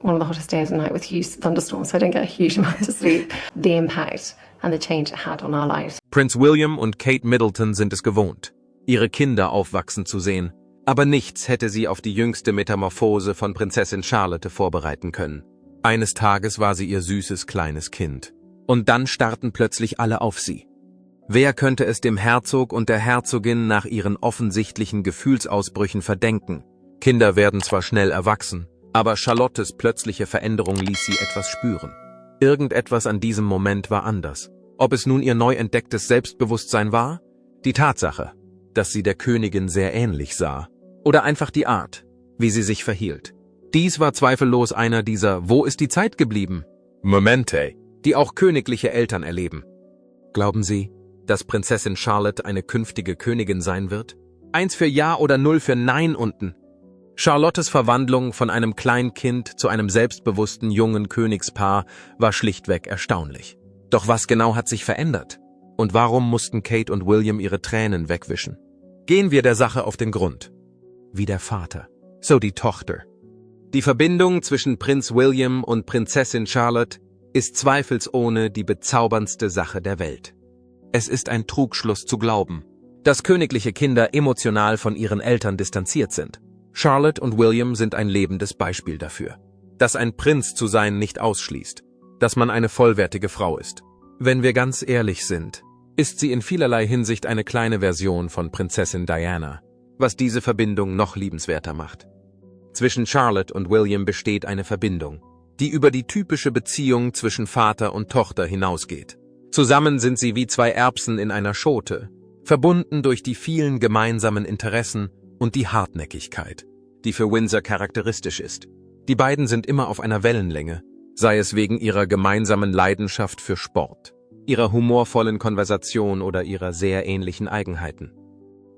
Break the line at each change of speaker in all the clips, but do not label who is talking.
one of the hottest days of the night with huge thunderstorms, so I didn't get a huge amount of sleep. The impact and the change it had on our lives.
Prinz William und Kate Middleton sind es gewohnt, ihre Kinder aufwachsen zu sehen, aber nichts hätte sie auf die jüngste Metamorphose von Prinzessin Charlotte vorbereiten können. Eines Tages war sie ihr süßes kleines Kind. Und dann starrten plötzlich alle auf sie. Wer könnte es dem Herzog und der Herzogin nach ihren offensichtlichen Gefühlsausbrüchen verdenken? Kinder werden zwar schnell erwachsen, aber Charlottes plötzliche Veränderung ließ sie etwas spüren. Irgendetwas an diesem Moment war anders. Ob es nun ihr neu entdecktes Selbstbewusstsein war? Die Tatsache, dass sie der Königin sehr ähnlich sah. Oder einfach die Art, wie sie sich verhielt. Dies war zweifellos einer dieser „Wo ist die Zeit geblieben?" Momente, die auch königliche Eltern erleben. Glauben Sie, dass Prinzessin Charlotte eine künftige Königin sein wird? 1 für Ja oder 0 für Nein unten. Charlottes Verwandlung von einem Kleinkind zu einem selbstbewussten jungen Königspaar war schlichtweg erstaunlich. Doch was genau hat sich verändert? Und warum mussten Kate und William ihre Tränen wegwischen? Gehen wir der Sache auf den Grund. Wie der Vater, so die Tochter. Die Verbindung zwischen Prinz William und Prinzessin Charlotte ist zweifelsohne die bezauberndste Sache der Welt. Es ist ein Trugschluss zu glauben, dass königliche Kinder emotional von ihren Eltern distanziert sind. Charlotte und William sind ein lebendes Beispiel dafür, dass ein Prinz zu sein nicht ausschließt, dass man eine vollwertige Frau ist. Wenn wir ganz ehrlich sind, ist sie in vielerlei Hinsicht eine kleine Version von Prinzessin Diana, was diese Verbindung noch liebenswerter macht. Zwischen Charlotte und William besteht eine Verbindung, die über die typische Beziehung zwischen Vater und Tochter hinausgeht. Zusammen sind sie wie zwei Erbsen in einer Schote, verbunden durch die vielen gemeinsamen Interessen und die Hartnäckigkeit, die für Windsor charakteristisch ist. Die beiden sind immer auf einer Wellenlänge, sei es wegen ihrer gemeinsamen Leidenschaft für Sport, ihrer humorvollen Konversation oder ihrer sehr ähnlichen Eigenheiten.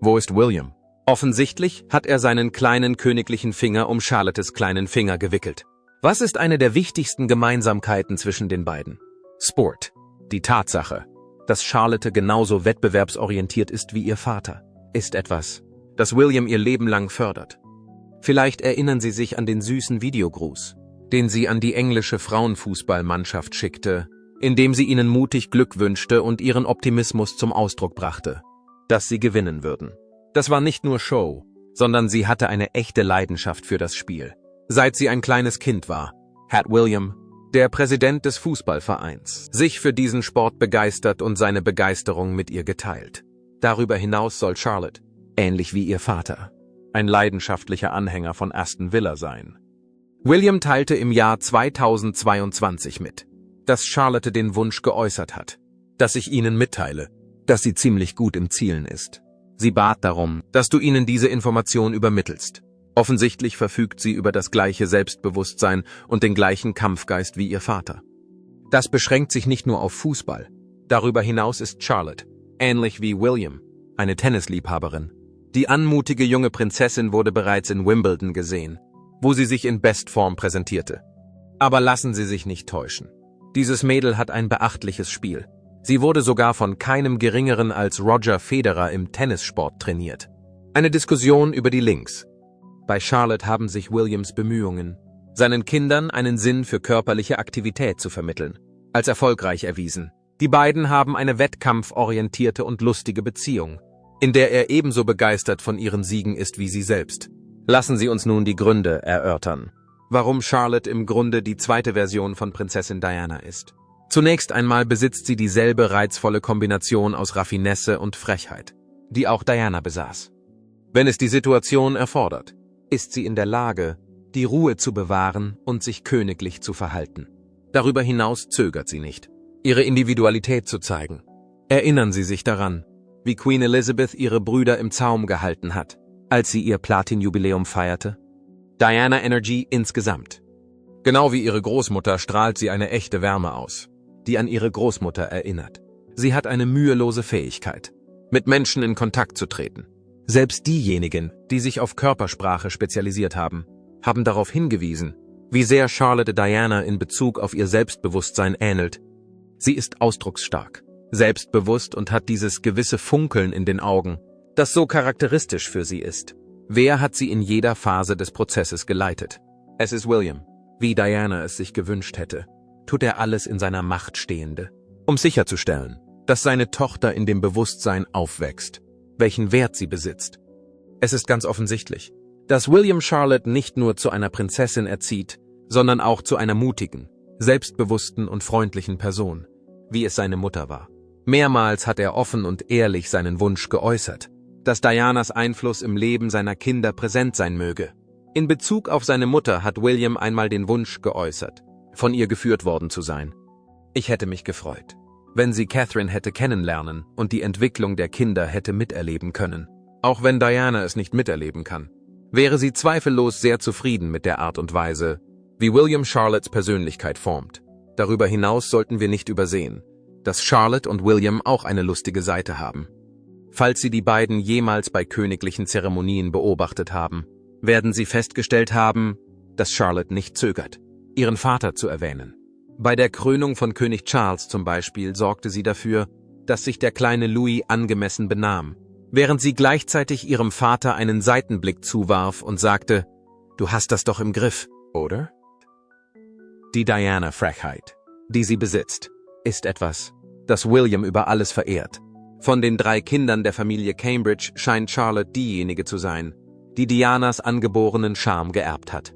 Wo ist William? Offensichtlich hat er seinen kleinen königlichen Finger um Charlottes kleinen Finger gewickelt. Was ist eine der wichtigsten Gemeinsamkeiten zwischen den beiden? Sport. Die Tatsache, dass Charlotte genauso wettbewerbsorientiert ist wie ihr Vater, ist etwas, das William ihr Leben lang fördert. Vielleicht erinnern Sie sich an den süßen Videogruß, den sie an die englische Frauenfußballmannschaft schickte, indem sie ihnen mutig Glück wünschte und ihren Optimismus zum Ausdruck brachte, dass sie gewinnen würden. Das war nicht nur Show, sondern sie hatte eine echte Leidenschaft für das Spiel. Seit sie ein kleines Kind war, hat William, der Präsident des Fußballvereins, sich für diesen Sport begeistert und seine Begeisterung mit ihr geteilt. Darüber hinaus soll Charlotte, ähnlich wie ihr Vater, ein leidenschaftlicher Anhänger von Aston Villa sein. William teilte im Jahr 2022 mit, dass Charlotte den Wunsch geäußert hat, dass ich Ihnen mitteile, dass sie ziemlich gut im Zielen ist. Sie bat darum, dass du ihnen diese Information übermittelst. Offensichtlich verfügt sie über das gleiche Selbstbewusstsein und den gleichen Kampfgeist wie ihr Vater. Das beschränkt sich nicht nur auf Fußball. Darüber hinaus ist Charlotte, ähnlich wie William, eine Tennisliebhaberin. Die anmutige junge Prinzessin wurde bereits in Wimbledon gesehen, wo sie sich in Bestform präsentierte. Aber lassen Sie sich nicht täuschen. Dieses Mädel hat ein beachtliches Spiel. Sie wurde sogar von keinem Geringeren als Roger Federer im Tennissport trainiert. Eine Diskussion über die Links. Bei Charlotte haben sich Williams Bemühungen, seinen Kindern einen Sinn für körperliche Aktivität zu vermitteln, als erfolgreich erwiesen. Die beiden haben eine wettkampforientierte und lustige Beziehung, in der er ebenso begeistert von ihren Siegen ist wie sie selbst. Lassen Sie uns nun die Gründe erörtern, warum Charlotte im Grunde die zweite Version von Prinzessin Diana ist. Zunächst einmal besitzt sie dieselbe reizvolle Kombination aus Raffinesse und Frechheit, die auch Diana besaß. Wenn es die Situation erfordert, ist sie in der Lage, die Ruhe zu bewahren und sich königlich zu verhalten. Darüber hinaus zögert sie nicht, ihre Individualität zu zeigen. Erinnern Sie sich daran, wie Queen Elizabeth ihre Brüder im Zaum gehalten hat, als sie ihr Platin-Jubiläum feierte? Diana Energy insgesamt. Genau wie ihre Großmutter strahlt sie eine echte Wärme aus, die an ihre Großmutter erinnert. Sie hat eine mühelose Fähigkeit, mit Menschen in Kontakt zu treten. Selbst diejenigen, die sich auf Körpersprache spezialisiert haben, haben darauf hingewiesen, wie sehr Charlotte Diana in Bezug auf ihr Selbstbewusstsein ähnelt. Sie ist ausdrucksstark, selbstbewusst und hat dieses gewisse Funkeln in den Augen, das so charakteristisch für sie ist. Wer hat sie in jeder Phase des Prozesses geleitet? Es ist William. wie Diana es sich gewünscht hätte, tut er alles in seiner Macht Stehende, um sicherzustellen, dass seine Tochter in dem Bewusstsein aufwächst, welchen Wert sie besitzt. Es ist ganz offensichtlich, dass William Charlotte nicht nur zu einer Prinzessin erzieht, sondern auch zu einer mutigen, selbstbewussten und freundlichen Person, wie es seine Mutter war. Mehrmals hat er offen und ehrlich seinen Wunsch geäußert, dass Dianas Einfluss im Leben seiner Kinder präsent sein möge. In Bezug auf seine Mutter hat William einmal den Wunsch geäußert, von ihr geführt worden zu sein. Ich hätte mich gefreut, wenn sie Catherine hätte kennenlernen und die Entwicklung der Kinder hätte miterleben können. Auch wenn Diana es nicht miterleben kann, wäre sie zweifellos sehr zufrieden mit der Art und Weise, wie William Charlottes Persönlichkeit formt. Darüber hinaus sollten wir nicht übersehen, dass Charlotte und William auch eine lustige Seite haben. Falls Sie die beiden jemals bei königlichen Zeremonien beobachtet haben, werden Sie festgestellt haben, dass Charlotte nicht zögert, ihren Vater zu erwähnen. Bei der Krönung von König Charles zum Beispiel sorgte sie dafür, dass sich der kleine Louis angemessen benahm, während sie gleichzeitig ihrem Vater einen Seitenblick zuwarf und sagte, »Du hast das doch im Griff, oder?« Die Diana-Frechheit, die sie besitzt, ist etwas, das William über alles verehrt. Von den 3 Kindern der Familie Cambridge scheint Charlotte diejenige zu sein, die Dianas angeborenen Charme geerbt hat.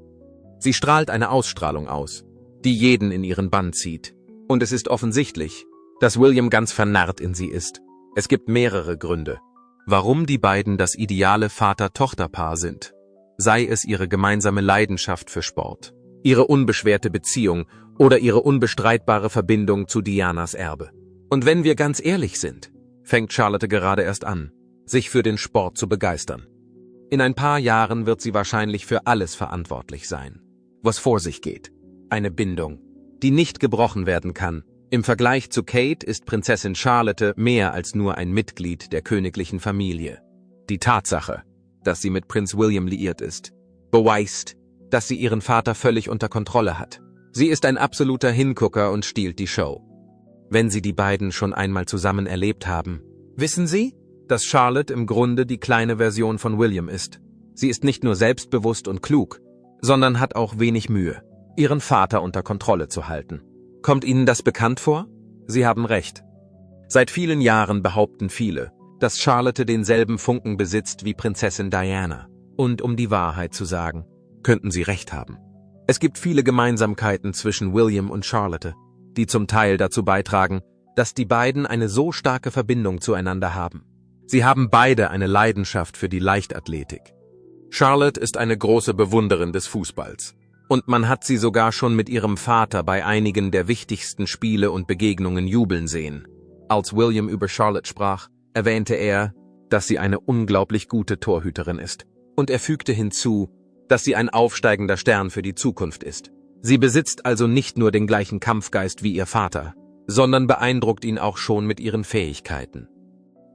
Sie strahlt eine Ausstrahlung aus, die jeden in ihren Bann zieht. Und es ist offensichtlich, dass William ganz vernarrt in sie ist. Es gibt mehrere Gründe, warum die beiden das ideale Vater-Tochter-Paar sind. Sei es ihre gemeinsame Leidenschaft für Sport, ihre unbeschwerte Beziehung oder ihre unbestreitbare Verbindung zu Dianas Erbe. Und wenn wir ganz ehrlich sind, fängt Charlotte gerade erst an, sich für den Sport zu begeistern. In ein paar Jahren wird sie wahrscheinlich für alles verantwortlich sein, was vor sich geht. Eine Bindung, die nicht gebrochen werden kann. Im Vergleich zu Kate ist Prinzessin Charlotte mehr als nur ein Mitglied der königlichen Familie. Die Tatsache, dass sie mit Prinz William liiert ist, beweist, dass sie ihren Vater völlig unter Kontrolle hat. Sie ist ein absoluter Hingucker und stiehlt die Show. Wenn Sie die beiden schon einmal zusammen erlebt haben, wissen Sie, dass Charlotte im Grunde die kleine Version von William ist. Sie ist nicht nur selbstbewusst und klug, sondern hat auch wenig Mühe, ihren Vater unter Kontrolle zu halten. Kommt Ihnen das bekannt vor? Sie haben recht. Seit vielen Jahren behaupten viele, dass Charlotte denselben Funken besitzt wie Prinzessin Diana. Und um die Wahrheit zu sagen, könnten Sie recht haben. Es gibt viele Gemeinsamkeiten zwischen William und Charlotte, die zum Teil dazu beitragen, dass die beiden eine so starke Verbindung zueinander haben. Sie haben beide eine Leidenschaft für die Leichtathletik. Charlotte ist eine große Bewunderin des Fußballs. Und man hat sie sogar schon mit ihrem Vater bei einigen der wichtigsten Spiele und Begegnungen jubeln sehen. Als William über Charlotte sprach, erwähnte er, dass sie eine unglaublich gute Torhüterin ist. Und er fügte hinzu, dass sie ein aufsteigender Stern für die Zukunft ist. Sie besitzt also nicht nur den gleichen Kampfgeist wie ihr Vater, sondern beeindruckt ihn auch schon mit ihren Fähigkeiten.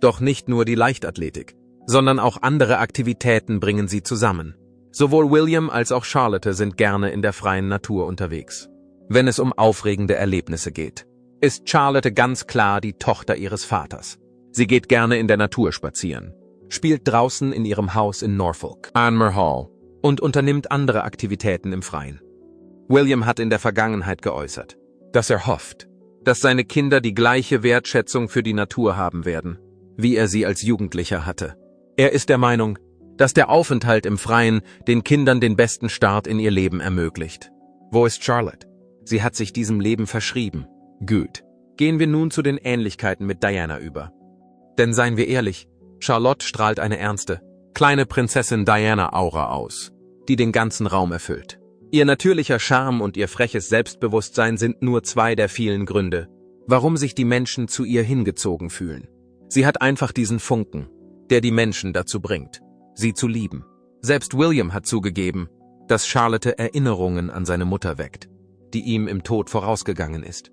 Doch nicht nur die Leichtathletik, sondern auch andere Aktivitäten bringen sie zusammen. Sowohl William als auch Charlotte sind gerne in der freien Natur unterwegs. Wenn es um aufregende Erlebnisse geht, ist Charlotte ganz klar die Tochter ihres Vaters. Sie geht gerne in der Natur spazieren, spielt draußen in ihrem Haus in Norfolk, Anmer Hall, und unternimmt andere Aktivitäten im Freien. William hat in der Vergangenheit geäußert, dass er hofft, dass seine Kinder die gleiche Wertschätzung für die Natur haben werden, wie er sie als Jugendlicher hatte. Er ist der Meinung, dass der Aufenthalt im Freien den Kindern den besten Start in ihr Leben ermöglicht. Wo ist Charlotte? Sie hat sich diesem Leben verschrieben. Gut. Gehen wir nun zu den Ähnlichkeiten mit Diana über. Denn seien wir ehrlich, Charlotte strahlt eine ernste, kleine Prinzessin Diana-Aura aus, die den ganzen Raum erfüllt. Ihr natürlicher Charme und ihr freches Selbstbewusstsein sind nur 2 der vielen Gründe, warum sich die Menschen zu ihr hingezogen fühlen. Sie hat einfach diesen Funken, der die Menschen dazu bringt, sie zu lieben. Selbst William hat zugegeben, dass Charlotte Erinnerungen an seine Mutter weckt, die ihm im Tod vorausgegangen ist.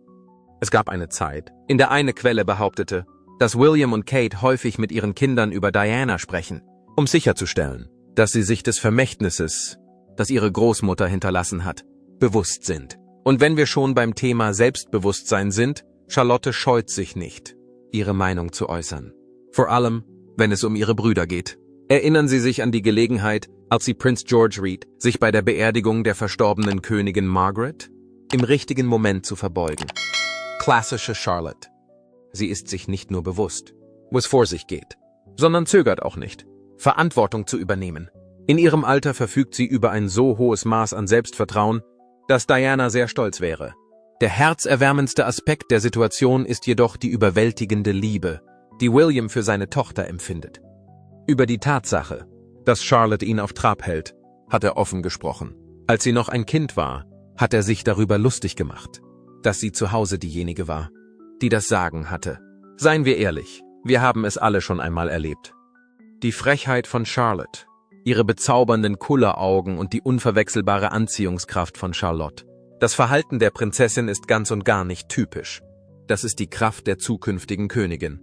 Es gab eine Zeit, in der eine Quelle behauptete, dass William und Kate häufig mit ihren Kindern über Diana sprechen, um sicherzustellen, dass sie sich des Vermächtnisses, das ihre Großmutter hinterlassen hat, bewusst sind. Und wenn wir schon beim Thema Selbstbewusstsein sind, Charlotte scheut sich nicht, ihre Meinung zu äußern. Vor allem, wenn es um ihre Brüder geht. Erinnern Sie sich an die Gelegenheit, als sie Prinz George riet, sich bei der Beerdigung der verstorbenen Königin Margaret im richtigen Moment zu verbeugen. Klassische Charlotte. Sie ist sich nicht nur bewusst, wo es vor sich geht, sondern zögert auch nicht, Verantwortung zu übernehmen. In ihrem Alter verfügt sie über ein so hohes Maß an Selbstvertrauen, dass Diana sehr stolz wäre. Der herzerwärmendste Aspekt der Situation ist jedoch die überwältigende Liebe, die William für seine Tochter empfindet. Über die Tatsache, dass Charlotte ihn auf Trab hält, hat er offen gesprochen. Als sie noch ein Kind war, hat er sich darüber lustig gemacht, dass sie zu Hause diejenige war, die das Sagen hatte. Seien wir ehrlich, wir haben es alle schon einmal erlebt. Die Frechheit von Charlotte, ihre bezaubernden Kulleraugen und die unverwechselbare Anziehungskraft von Charlotte. Das Verhalten der Prinzessin ist ganz und gar nicht typisch. Das ist die Kraft der zukünftigen Königin.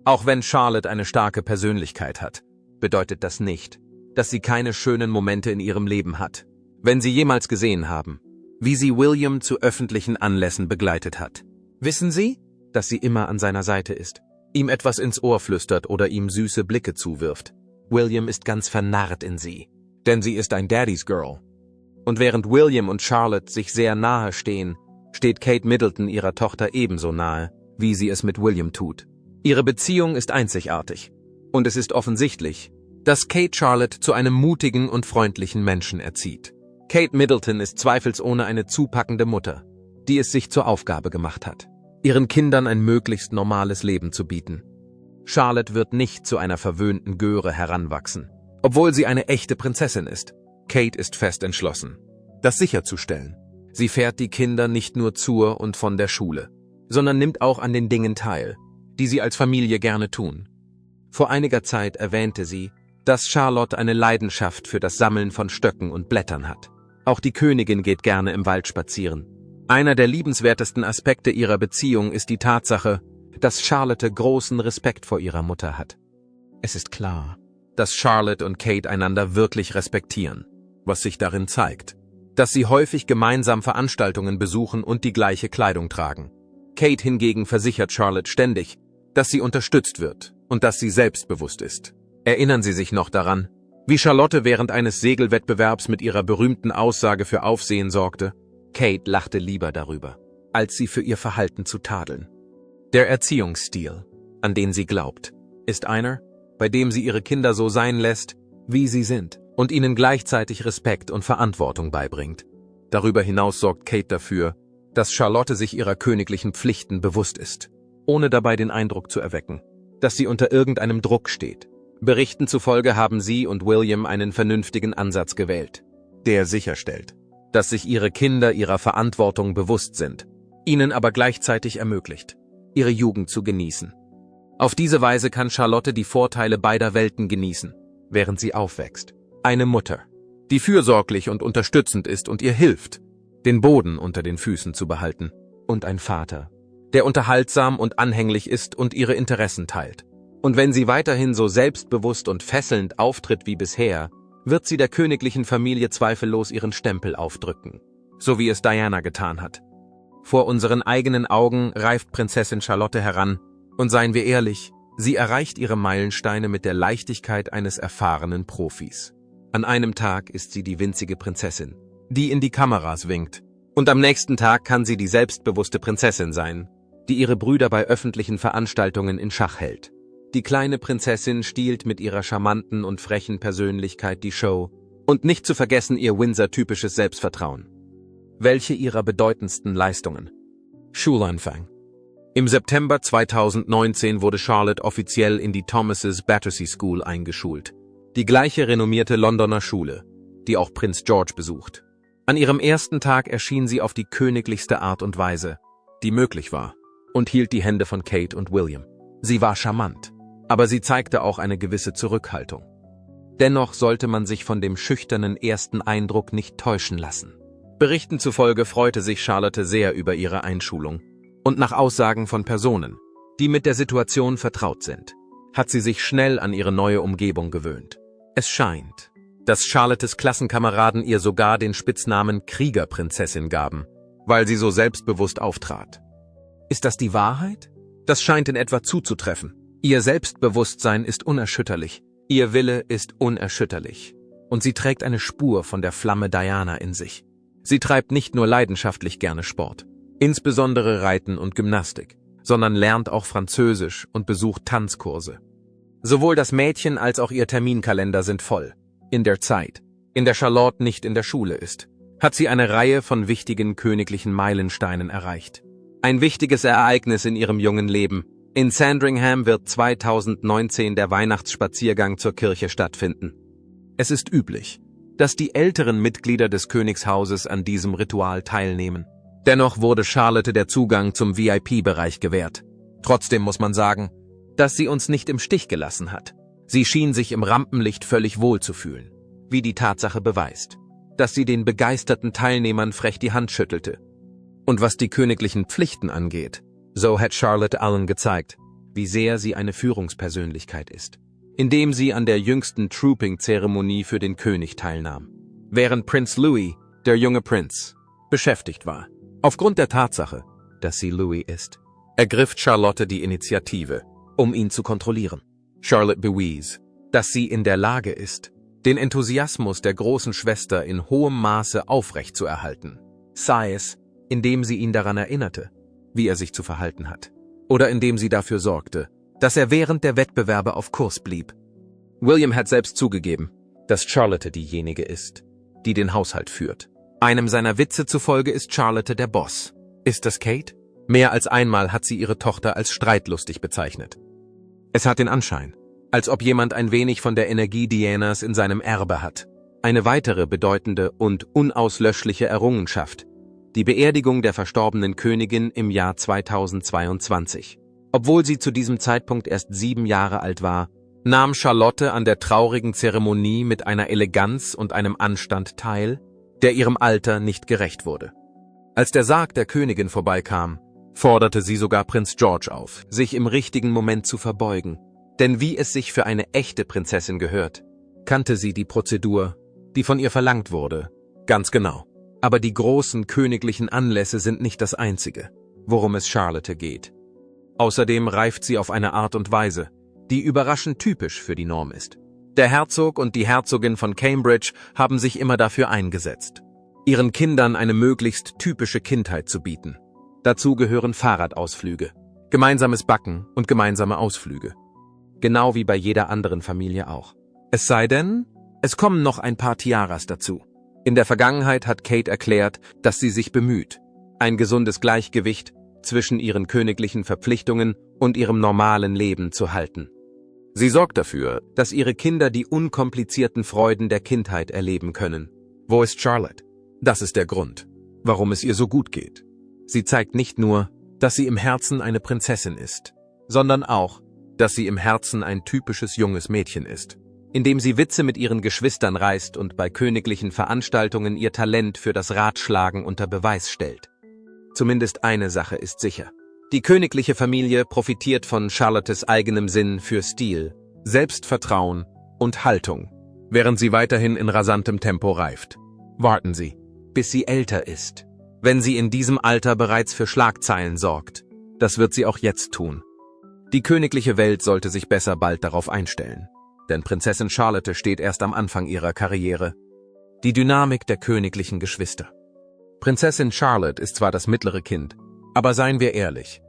Auch wenn Charlotte eine starke Persönlichkeit hat, bedeutet das nicht, dass sie keine schönen Momente in ihrem Leben hat. Wenn Sie jemals gesehen haben, wie sie William zu öffentlichen Anlässen begleitet hat, wissen Sie, dass sie immer an seiner Seite ist, ihm etwas ins Ohr flüstert oder ihm süße Blicke zuwirft. William ist ganz vernarrt in sie, denn sie ist ein Daddy's Girl. Und während William und Charlotte sich sehr nahe stehen, steht Kate Middleton ihrer Tochter ebenso nahe, wie sie es mit William tut. Ihre Beziehung ist einzigartig. Und es ist offensichtlich, dass Kate Charlotte zu einem mutigen und freundlichen Menschen erzieht. Kate Middleton ist zweifelsohne eine zupackende Mutter, die es sich zur Aufgabe gemacht hat, ihren Kindern ein möglichst normales Leben zu bieten. Charlotte wird nicht zu einer verwöhnten Göre heranwachsen, obwohl sie eine echte Prinzessin ist. Kate ist fest entschlossen, das sicherzustellen. Sie fährt die Kinder nicht nur zur und von der Schule, sondern nimmt auch an den Dingen teil, die sie als Familie gerne tun. Vor einiger Zeit erwähnte sie, dass Charlotte eine Leidenschaft für das Sammeln von Stöcken und Blättern hat. Auch die Königin geht gerne im Wald spazieren. Einer der liebenswertesten Aspekte ihrer Beziehung ist die Tatsache, dass Charlotte großen Respekt vor ihrer Mutter hat. Es ist klar, dass Charlotte und Kate einander wirklich respektieren, was sich darin zeigt, dass sie häufig gemeinsam Veranstaltungen besuchen und die gleiche Kleidung tragen. Kate hingegen versichert Charlotte ständig, dass sie unterstützt wird und dass sie selbstbewusst ist. Erinnern Sie sich noch daran, wie Charlotte während eines Segelwettbewerbs mit ihrer berühmten Aussage für Aufsehen sorgte? Kate lachte lieber darüber, als sie für ihr Verhalten zu tadeln. Der Erziehungsstil, an den sie glaubt, ist einer, bei dem sie ihre Kinder so sein lässt, wie sie sind, und ihnen gleichzeitig Respekt und Verantwortung beibringt. Darüber hinaus sorgt Kate dafür, dass Charlotte sich ihrer königlichen Pflichten bewusst ist, ohne dabei den Eindruck zu erwecken, dass sie unter irgendeinem Druck steht. Berichten zufolge haben sie und William einen vernünftigen Ansatz gewählt, der sicherstellt, dass sich ihre Kinder ihrer Verantwortung bewusst sind, ihnen aber gleichzeitig ermöglicht, ihre Jugend zu genießen. Auf diese Weise kann Charlotte die Vorteile beider Welten genießen, während sie aufwächst. Eine Mutter, die fürsorglich und unterstützend ist und ihr hilft, den Boden unter den Füßen zu behalten. Und ein Vater, der unterhaltsam und anhänglich ist und ihre Interessen teilt. Und wenn sie weiterhin so selbstbewusst und fesselnd auftritt wie bisher, wird sie der königlichen Familie zweifellos ihren Stempel aufdrücken, so wie es Diana getan hat. Vor unseren eigenen Augen reift Prinzessin Charlotte heran, und seien wir ehrlich, sie erreicht ihre Meilensteine mit der Leichtigkeit eines erfahrenen Profis. An einem Tag ist sie die winzige Prinzessin, die in die Kameras winkt, und am nächsten Tag kann sie die selbstbewusste Prinzessin sein, die ihre Brüder bei öffentlichen Veranstaltungen in Schach hält. Die kleine Prinzessin stiehlt mit ihrer charmanten und frechen Persönlichkeit die Show und nicht zu vergessen ihr Windsor-typisches Selbstvertrauen. Welche ihrer bedeutendsten Leistungen? Schulanfang. Im September 2019 wurde Charlotte offiziell in die Thomas's Battersea School eingeschult, die gleiche renommierte Londoner Schule, die auch Prinz George besucht. An ihrem ersten Tag erschien sie auf die königlichste Art und Weise, die möglich war, und hielt die Hände von Kate und William. Sie war charmant, aber sie zeigte auch eine gewisse Zurückhaltung. Dennoch sollte man sich von dem schüchternen ersten Eindruck nicht täuschen lassen. Berichten zufolge freute sich Charlotte sehr über ihre Einschulung. Und nach Aussagen von Personen, die mit der Situation vertraut sind, hat sie sich schnell an ihre neue Umgebung gewöhnt. Es scheint, dass Charlottes Klassenkameraden ihr sogar den Spitznamen Kriegerprinzessin gaben, weil sie so selbstbewusst auftrat. Ist das die Wahrheit? Das scheint in etwa zuzutreffen. Ihr Selbstbewusstsein ist unerschütterlich. Ihr Wille ist unerschütterlich. und sie trägt eine Spur von der Flamme Diana in sich. Sie treibt nicht nur leidenschaftlich gerne Sport, insbesondere Reiten und Gymnastik, sondern lernt auch Französisch und besucht Tanzkurse. Sowohl das Mädchen als auch ihr Terminkalender sind voll. In der Zeit, in der Charlotte nicht in der Schule ist, hat sie eine Reihe von wichtigen königlichen Meilensteinen erreicht. Ein wichtiges Ereignis in ihrem jungen Leben. In Sandringham wird 2019 der Weihnachtsspaziergang zur Kirche stattfinden. Es ist üblich, dass die älteren Mitglieder des Königshauses an diesem Ritual teilnehmen. Dennoch wurde Charlotte der Zugang zum VIP-Bereich gewährt. Trotzdem muss man sagen, dass sie uns nicht im Stich gelassen hat. Sie schien sich im Rampenlicht völlig wohl zu fühlen, wie die Tatsache beweist, dass sie den begeisterten Teilnehmern frech die Hand schüttelte. Und was die königlichen Pflichten angeht, so hat Charlotte allen gezeigt, wie sehr sie eine Führungspersönlichkeit ist, indem sie an der jüngsten Trooping-Zeremonie für den König teilnahm, während Prinz Louis, der junge Prinz, beschäftigt war. Aufgrund der Tatsache, dass sie Louis ist, ergriff Charlotte die Initiative, um ihn zu kontrollieren. Charlotte bewies, dass sie in der Lage ist, den Enthusiasmus der großen Schwester in hohem Maße aufrechtzuerhalten, sei es, indem sie ihn daran erinnerte, wie er sich zu verhalten hat, oder indem sie dafür sorgte, dass er während der Wettbewerbe auf Kurs blieb. William hat selbst zugegeben, dass Charlotte diejenige ist, die den Haushalt führt. Einem seiner Witze zufolge ist Charlotte der Boss. Ist das Kate? Mehr als einmal hat sie ihre Tochter als streitlustig bezeichnet. Es hat den Anschein, als ob jemand ein wenig von der Energie Dianas in seinem Erbe hat. Eine weitere bedeutende und unauslöschliche Errungenschaft: die Beerdigung der verstorbenen Königin im Jahr 2022. Obwohl sie zu diesem Zeitpunkt erst 7 Jahre alt war, nahm Charlotte an der traurigen Zeremonie mit einer Eleganz und einem Anstand teil, der ihrem Alter nicht gerecht wurde. Als der Sarg der Königin vorbeikam, forderte sie sogar Prinz George auf, sich im richtigen Moment zu verbeugen. Denn wie es sich für eine echte Prinzessin gehört, kannte sie die Prozedur, die von ihr verlangt wurde, ganz genau. Aber die großen königlichen Anlässe sind nicht das Einzige, worum es Charlotte geht. Außerdem reift sie auf eine Art und Weise, die überraschend typisch für die Norm ist. Der Herzog und die Herzogin von Cambridge haben sich immer dafür eingesetzt, ihren Kindern eine möglichst typische Kindheit zu bieten. Dazu gehören Fahrradausflüge, gemeinsames Backen und gemeinsame Ausflüge. Genau wie bei jeder anderen Familie auch. Es sei denn, es kommen noch ein paar Tiaras dazu. In der Vergangenheit hat Kate erklärt, dass sie sich bemüht, ein gesundes Gleichgewicht zwischen ihren königlichen Verpflichtungen und ihrem normalen Leben zu halten. Sie sorgt dafür, dass ihre Kinder die unkomplizierten Freuden der Kindheit erleben können. Wo ist Charlotte? Das ist der Grund, warum es ihr so gut geht. Sie zeigt nicht nur, dass sie im Herzen eine Prinzessin ist, sondern auch, dass sie im Herzen ein typisches junges Mädchen ist. Indem sie Witze mit ihren Geschwistern reißt und bei königlichen Veranstaltungen ihr Talent für das Ratschlagen unter Beweis stellt. Zumindest eine Sache ist sicher: die königliche Familie profitiert von Charlottes eigenem Sinn für Stil, Selbstvertrauen und Haltung, während sie weiterhin in rasantem Tempo reift. Warten Sie, bis sie älter ist. Wenn sie in diesem Alter bereits für Schlagzeilen sorgt, das wird sie auch jetzt tun. Die königliche Welt sollte sich besser bald darauf einstellen, denn Prinzessin Charlotte steht erst am Anfang ihrer Karriere. Die Dynamik der königlichen Geschwister. Prinzessin Charlotte ist zwar das mittlere Kind, aber seien wir ehrlich,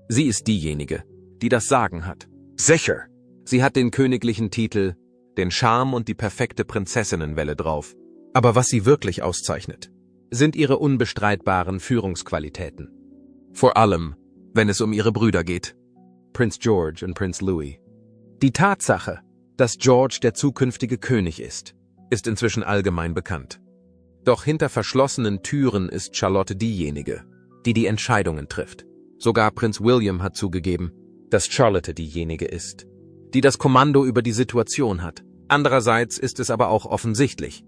sie ist diejenige, die das Sagen hat. Sicher! Sie hat den königlichen Titel, den Charme und die perfekte Prinzessinnenwelle drauf. Aber was sie wirklich auszeichnet, sind ihre unbestreitbaren Führungsqualitäten. Vor allem, wenn es um ihre Brüder geht. Prinz George und Prinz Louis. Die Tatsache, dass George der zukünftige König ist inzwischen allgemein bekannt. Doch hinter verschlossenen Türen ist Charlotte diejenige, die die Entscheidungen trifft. Sogar Prinz William hat zugegeben, dass Charlotte diejenige ist, die das Kommando über die Situation hat. Andererseits ist es aber auch offensichtlich: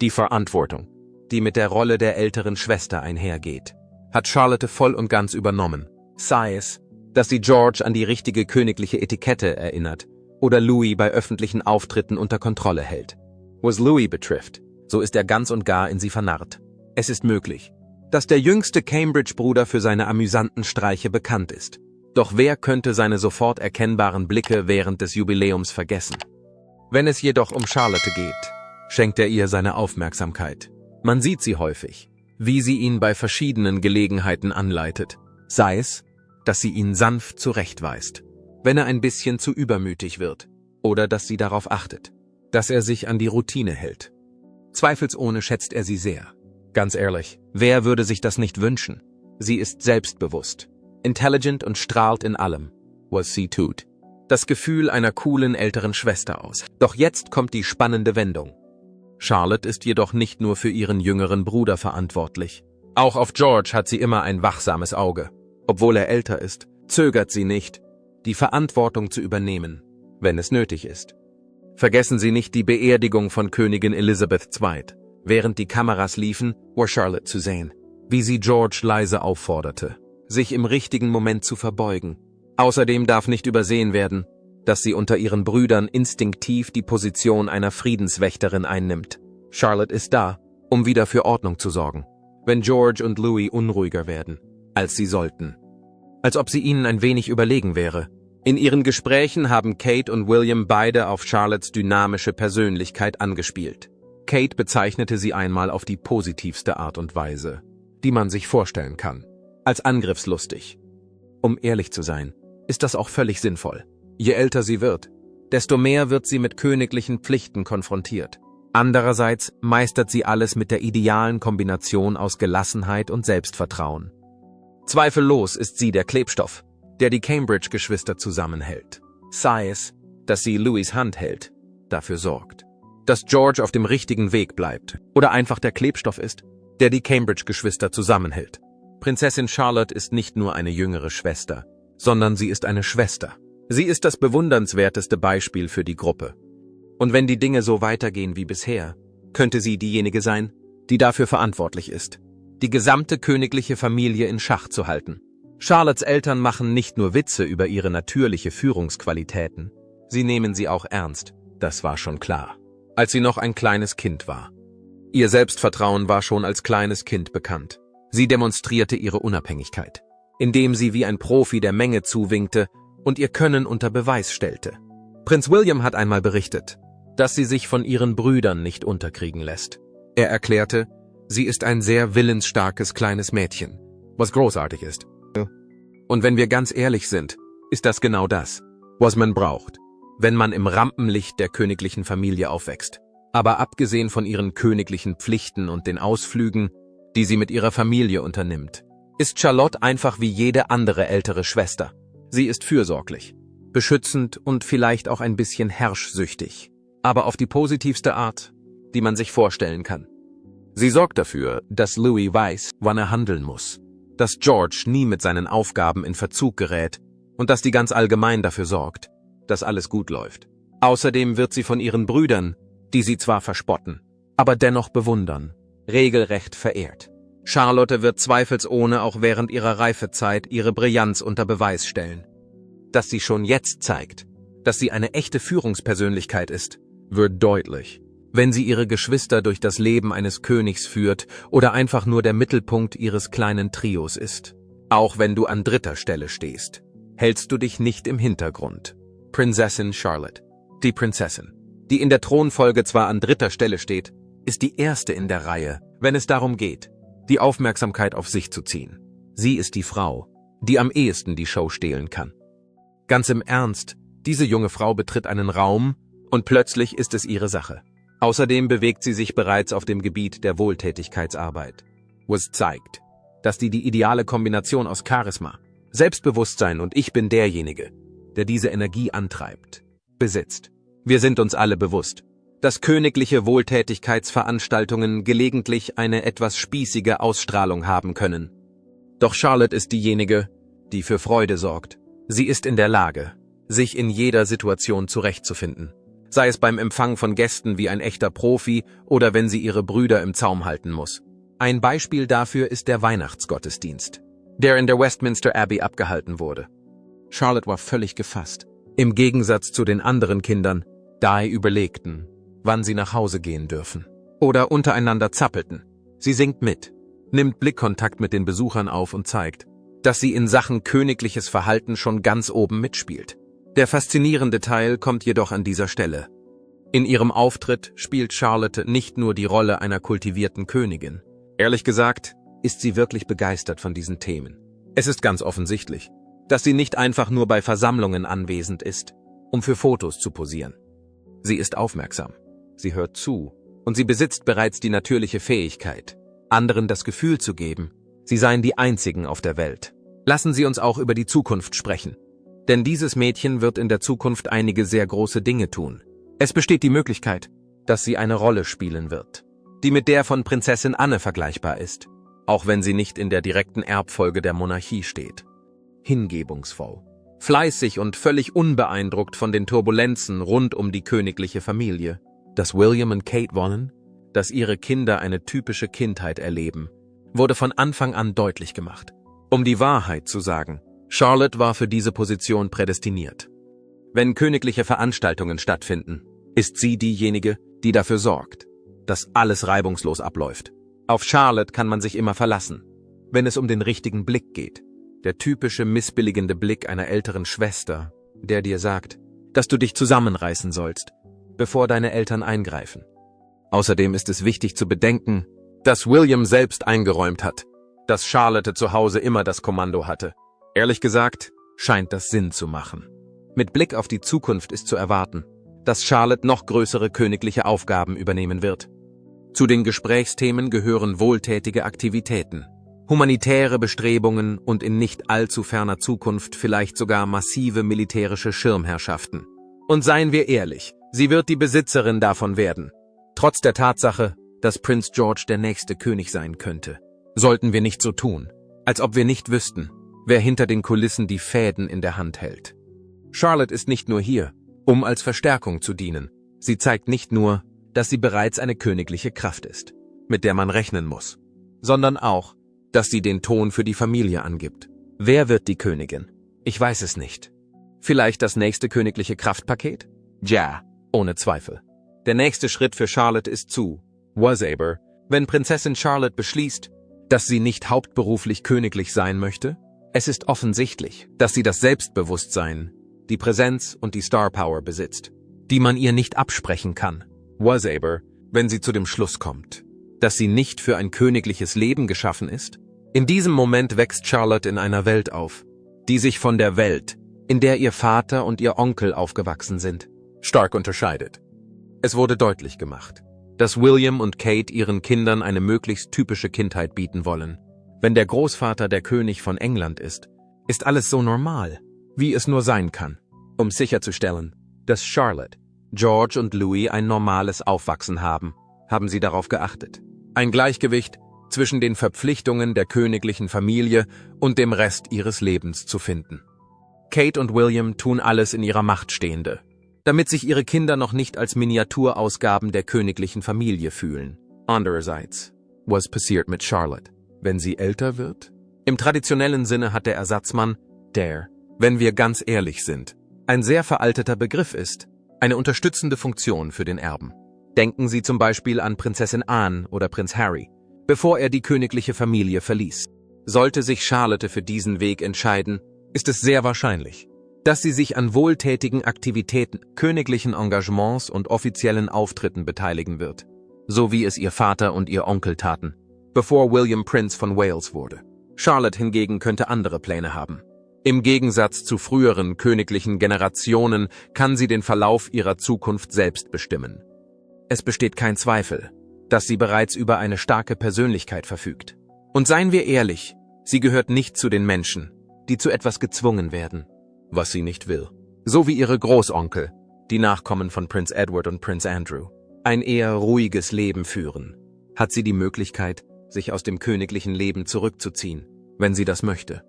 die Verantwortung, die mit der Rolle der älteren Schwester einhergeht, hat Charlotte voll und ganz übernommen. Sei es, dass sie George an die richtige königliche Etikette erinnert oder Louis bei öffentlichen Auftritten unter Kontrolle hält. Was Louis betrifft, so ist er ganz und gar in sie vernarrt. Es ist möglich, dass der jüngste Cambridge-Bruder für seine amüsanten Streiche bekannt ist. Doch wer könnte seine sofort erkennbaren Blicke während des Jubiläums vergessen? Wenn es jedoch um Charlotte geht, schenkt er ihr seine Aufmerksamkeit. Man sieht sie häufig, wie sie ihn bei verschiedenen Gelegenheiten anleitet, sei es, dass sie ihn sanft zurechtweist, wenn er ein bisschen zu übermütig wird, oder dass sie darauf achtet, dass er sich an die Routine hält. Zweifelsohne schätzt er sie sehr. Ganz ehrlich, wer würde sich das nicht wünschen? Sie ist selbstbewusst, intelligent und strahlt in allem, was sie tut. Das Gefühl einer coolen älteren Schwester aus. Doch jetzt kommt die spannende Wendung. Charlotte ist jedoch nicht nur für ihren jüngeren Bruder verantwortlich. Auch auf George hat sie immer ein wachsames Auge. Obwohl er älter ist, zögert sie nicht, die Verantwortung zu übernehmen, wenn es nötig ist. Vergessen Sie nicht die Beerdigung von Königin Elizabeth II. Während die Kameras liefen, war Charlotte zu sehen, wie sie George leise aufforderte, sich im richtigen Moment zu verbeugen. Außerdem darf nicht übersehen werden, dass sie unter ihren Brüdern instinktiv die Position einer Friedenswächterin einnimmt. Charlotte ist da, um wieder für Ordnung zu sorgen, wenn George und Louis unruhiger werden, als sie sollten. Als ob sie ihnen ein wenig überlegen wäre. In ihren Gesprächen haben Kate und William beide auf Charlottes dynamische Persönlichkeit angespielt. Kate bezeichnete sie einmal auf die positivste Art und Weise, die man sich vorstellen kann, als angriffslustig. Um ehrlich zu sein, ist das auch völlig sinnvoll. Je älter sie wird, desto mehr wird sie mit königlichen Pflichten konfrontiert. Andererseits meistert sie alles mit der idealen Kombination aus Gelassenheit und Selbstvertrauen. Zweifellos ist sie der Klebstoff, der die Cambridge-Geschwister zusammenhält. Sei es, dass sie Louis Hand hält, dafür sorgt, dass George auf dem richtigen Weg bleibt, oder einfach der Klebstoff ist, der die Cambridge-Geschwister zusammenhält. Prinzessin Charlotte ist nicht nur eine jüngere Schwester, sondern sie ist eine Schwester. Sie ist das bewundernswerteste Beispiel für die Gruppe. Und wenn die Dinge so weitergehen wie bisher, könnte sie diejenige sein, die dafür verantwortlich ist, die gesamte königliche Familie in Schach zu halten. Charlottes Eltern machen nicht nur Witze über ihre natürliche Führungsqualitäten, sie nehmen sie auch ernst, das war schon klar, als sie noch ein kleines Kind war. Ihr Selbstvertrauen war schon als kleines Kind bekannt. Sie demonstrierte ihre Unabhängigkeit, indem sie wie ein Profi der Menge zuwinkte und ihr Können unter Beweis stellte. Prinz William hat einmal berichtet, dass sie sich von ihren Brüdern nicht unterkriegen lässt. Er erklärte, sie ist ein sehr willensstarkes kleines Mädchen, was großartig ist. Und wenn wir ganz ehrlich sind, ist das genau das, was man braucht, wenn man im Rampenlicht der königlichen Familie aufwächst. Aber abgesehen von ihren königlichen Pflichten und den Ausflügen, die sie mit ihrer Familie unternimmt, ist Charlotte einfach wie jede andere ältere Schwester. Sie ist fürsorglich, beschützend und vielleicht auch ein bisschen herrschsüchtig, aber auf die positivste Art, die man sich vorstellen kann. Sie sorgt dafür, dass Louis weiß, wann er handeln muss, dass George nie mit seinen Aufgaben in Verzug gerät und dass die ganz allgemein dafür sorgt, dass alles gut läuft. Außerdem wird sie von ihren Brüdern, die sie zwar verspotten, aber dennoch bewundern, regelrecht verehrt. Charlotte wird zweifelsohne auch während ihrer Reifezeit ihre Brillanz unter Beweis stellen. Dass sie schon jetzt zeigt, dass sie eine echte Führungspersönlichkeit ist, wird deutlich, wenn sie ihre Geschwister durch das Leben eines Königs führt oder einfach nur der Mittelpunkt ihres kleinen Trios ist. Auch wenn du an dritter Stelle stehst, hältst du dich nicht im Hintergrund. Prinzessin Charlotte, die Prinzessin, die in der Thronfolge zwar an dritter Stelle steht, ist die erste in der Reihe, wenn es darum geht, die Aufmerksamkeit auf sich zu ziehen. Sie ist die Frau, die am ehesten die Show stehlen kann. Ganz im Ernst, diese junge Frau betritt einen Raum und plötzlich ist es ihre Sache. Außerdem bewegt sie sich bereits auf dem Gebiet der Wohltätigkeitsarbeit, was zeigt, dass die ideale Kombination aus Charisma, Selbstbewusstsein und ich bin derjenige, der diese Energie antreibt, besitzt. Wir sind uns alle bewusst, dass königliche Wohltätigkeitsveranstaltungen gelegentlich eine etwas spießige Ausstrahlung haben können. Doch Charlotte ist diejenige, die für Freude sorgt. Sie ist in der Lage, sich in jeder Situation zurechtzufinden, sei es beim Empfang von Gästen wie ein echter Profi oder wenn sie ihre Brüder im Zaum halten muss. Ein Beispiel dafür ist der Weihnachtsgottesdienst, der in der Westminster Abbey abgehalten wurde. Charlotte war völlig gefasst. Im Gegensatz zu den anderen Kindern, die überlegten, wann sie nach Hause gehen dürfen. Oder untereinander zappelten. Sie singt mit, nimmt Blickkontakt mit den Besuchern auf und zeigt, dass sie in Sachen königliches Verhalten schon ganz oben mitspielt. Der faszinierende Teil kommt jedoch an dieser Stelle. In ihrem Auftritt spielt Charlotte nicht nur die Rolle einer kultivierten Königin. Ehrlich gesagt, ist sie wirklich begeistert von diesen Themen. Es ist ganz offensichtlich, dass sie nicht einfach nur bei Versammlungen anwesend ist, um für Fotos zu posieren. Sie ist aufmerksam, sie hört zu und sie besitzt bereits die natürliche Fähigkeit, anderen das Gefühl zu geben, sie seien die Einzigen auf der Welt. Lassen Sie uns auch über die Zukunft sprechen. Denn dieses Mädchen wird in der Zukunft einige sehr große Dinge tun. Es besteht die Möglichkeit, dass sie eine Rolle spielen wird, die mit der von Prinzessin Anne vergleichbar ist, auch wenn sie nicht in der direkten Erbfolge der Monarchie steht. Hingebungsvoll, fleißig und völlig unbeeindruckt von den Turbulenzen rund um die königliche Familie. Dass William und Kate wollen, dass ihre Kinder eine typische Kindheit erleben, wurde von Anfang an deutlich gemacht. Um die Wahrheit zu sagen, Charlotte war für diese Position prädestiniert. Wenn königliche Veranstaltungen stattfinden, ist sie diejenige, die dafür sorgt, dass alles reibungslos abläuft. Auf Charlotte kann man sich immer verlassen, wenn es um den richtigen Blick geht. Der typische missbilligende Blick einer älteren Schwester, der dir sagt, dass du dich zusammenreißen sollst, bevor deine Eltern eingreifen. Außerdem ist es wichtig zu bedenken, dass William selbst eingeräumt hat, dass Charlotte zu Hause immer das Kommando hatte. Ehrlich gesagt, scheint das Sinn zu machen. Mit Blick auf die Zukunft ist zu erwarten, dass Charlotte noch größere königliche Aufgaben übernehmen wird. Zu den Gesprächsthemen gehören wohltätige Aktivitäten, humanitäre Bestrebungen und in nicht allzu ferner Zukunft vielleicht sogar massive militärische Schirmherrschaften. Und seien wir ehrlich, sie wird die Besitzerin davon werden. Trotz der Tatsache, dass Prinz George der nächste König sein könnte, sollten wir nicht so tun, als ob wir nicht wüssten, wer hinter den Kulissen die Fäden in der Hand hält. Charlotte ist nicht nur hier, um als Verstärkung zu dienen. Sie zeigt nicht nur, dass sie bereits eine königliche Kraft ist, mit der man rechnen muss, sondern auch, dass sie den Ton für die Familie angibt. Wer wird die Königin? Ich weiß es nicht. Vielleicht das nächste königliche Kraftpaket? Ja, ohne Zweifel. Der nächste Schritt für Charlotte ist was aber, wenn Prinzessin Charlotte beschließt, dass sie nicht hauptberuflich königlich sein möchte. Es ist offensichtlich, dass sie das Selbstbewusstsein, die Präsenz und die Star Power besitzt, die man ihr nicht absprechen kann. Was aber, wenn sie zu dem Schluss kommt, dass sie nicht für ein königliches Leben geschaffen ist? In diesem Moment wächst Charlotte in einer Welt auf, die sich von der Welt, in der ihr Vater und ihr Onkel aufgewachsen sind, stark unterscheidet. Es wurde deutlich gemacht, dass William und Kate ihren Kindern eine möglichst typische Kindheit bieten wollen. Wenn der Großvater der König von England ist alles so normal, wie es nur sein kann. Um sicherzustellen, dass Charlotte, George und Louis ein normales Aufwachsen haben sie darauf geachtet, ein Gleichgewicht zwischen den Verpflichtungen der königlichen Familie und dem Rest ihres Lebens zu finden. Kate und William tun alles in ihrer Macht Stehende, damit sich ihre Kinder noch nicht als Miniaturausgaben der königlichen Familie fühlen. Andererseits, was passiert mit Charlotte, wenn sie älter wird? Im traditionellen Sinne hat der Ersatzmann, der, wenn wir ganz ehrlich sind, ein sehr veralteter Begriff ist, eine unterstützende Funktion für den Erben. Denken Sie zum Beispiel an Prinzessin Anne oder Prinz Harry, bevor er die königliche Familie verließ. Sollte sich Charlotte für diesen Weg entscheiden, ist es sehr wahrscheinlich, dass sie sich an wohltätigen Aktivitäten, königlichen Engagements und offiziellen Auftritten beteiligen wird, so wie es ihr Vater und ihr Onkel taten, bevor William Prinz von Wales wurde. Charlotte hingegen könnte andere Pläne haben. Im Gegensatz zu früheren königlichen Generationen kann sie den Verlauf ihrer Zukunft selbst bestimmen. Es besteht kein Zweifel, dass sie bereits über eine starke Persönlichkeit verfügt. Und seien wir ehrlich, sie gehört nicht zu den Menschen, die zu etwas gezwungen werden, was sie nicht will. So wie ihre Großonkel, die Nachkommen von Prinz Edward und Prinz Andrew, ein eher ruhiges Leben führen, hat sie die Möglichkeit, sich aus dem königlichen Leben zurückzuziehen, wenn sie das möchte.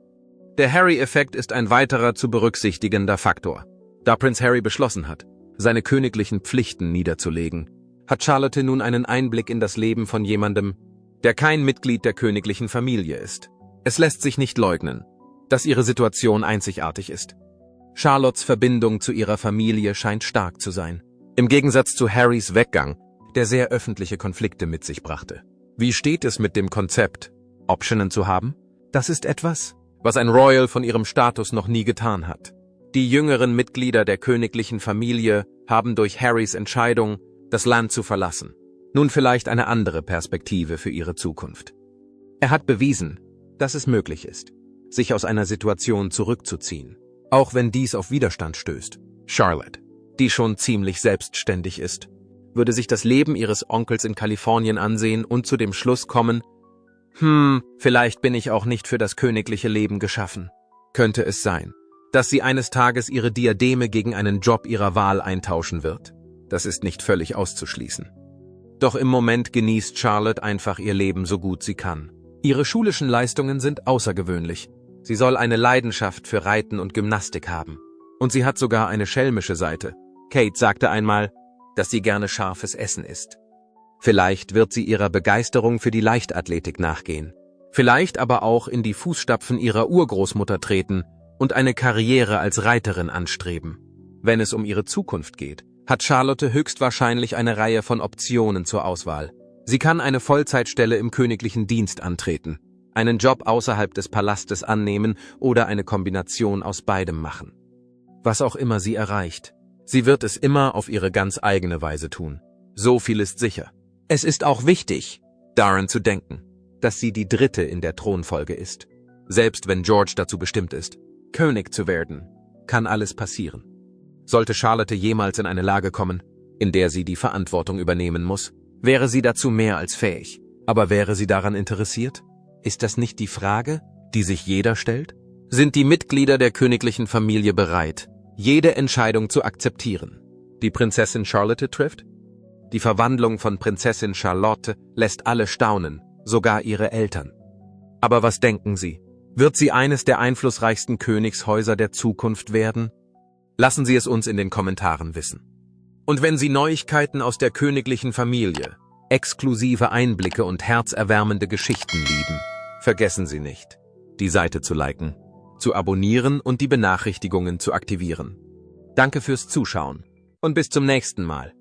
Der Harry-Effekt ist ein weiterer zu berücksichtigender Faktor. Da Prinz Harry beschlossen hat, seine königlichen Pflichten niederzulegen, hat Charlotte nun einen Einblick in das Leben von jemandem, der kein Mitglied der königlichen Familie ist. Es lässt sich nicht leugnen, dass ihre Situation einzigartig ist. Charlottes Verbindung zu ihrer Familie scheint stark zu sein, im Gegensatz zu Harrys Weggang, der sehr öffentliche Konflikte mit sich brachte. Wie steht es mit dem Konzept, Optionen zu haben? Das ist etwas, was ein Royal von ihrem Status noch nie getan hat. Die jüngeren Mitglieder der königlichen Familie haben durch Harrys Entscheidung, das Land zu verlassen, nun vielleicht eine andere Perspektive für ihre Zukunft. Er hat bewiesen, dass es möglich ist, sich aus einer Situation zurückzuziehen, auch wenn dies auf Widerstand stößt. Charlotte, die schon ziemlich selbstständig ist, würde sich das Leben ihres Onkels in Kalifornien ansehen und zu dem Schluss kommen, vielleicht bin ich auch nicht für das königliche Leben geschaffen. Könnte es sein, dass sie eines Tages ihre Diademe gegen einen Job ihrer Wahl eintauschen wird? Das ist nicht völlig auszuschließen. Doch im Moment genießt Charlotte einfach ihr Leben so gut sie kann. Ihre schulischen Leistungen sind außergewöhnlich. Sie soll eine Leidenschaft für Reiten und Gymnastik haben. Und sie hat sogar eine schelmische Seite. Kate sagte einmal, dass sie gerne scharfes Essen isst. Vielleicht wird sie ihrer Begeisterung für die Leichtathletik nachgehen. Vielleicht aber auch in die Fußstapfen ihrer Urgroßmutter treten und eine Karriere als Reiterin anstreben. Wenn es um ihre Zukunft geht, hat Charlotte höchstwahrscheinlich eine Reihe von Optionen zur Auswahl. Sie kann eine Vollzeitstelle im königlichen Dienst antreten, einen Job außerhalb des Palastes annehmen oder eine Kombination aus beidem machen. Was auch immer sie erreicht, sie wird es immer auf ihre ganz eigene Weise tun. So viel ist sicher. Es ist auch wichtig, daran zu denken, dass sie die Dritte in der Thronfolge ist. Selbst wenn George dazu bestimmt ist, König zu werden, kann alles passieren. Sollte Charlotte jemals in eine Lage kommen, in der sie die Verantwortung übernehmen muss, wäre sie dazu mehr als fähig. Aber wäre sie daran interessiert? Ist das nicht die Frage, die sich jeder stellt? Sind die Mitglieder der königlichen Familie bereit, jede Entscheidung zu akzeptieren, die Prinzessin Charlotte trifft? Die Verwandlung von Prinzessin Charlotte lässt alle staunen, sogar ihre Eltern. Aber was denken Sie? Wird sie eines der einflussreichsten Königshäuser der Zukunft werden? Lassen Sie es uns in den Kommentaren wissen. Und wenn Sie Neuigkeiten aus der königlichen Familie, exklusive Einblicke und herzerwärmende Geschichten lieben, vergessen Sie nicht, die Seite zu liken, zu abonnieren und die Benachrichtigungen zu aktivieren. Danke fürs Zuschauen und bis zum nächsten Mal.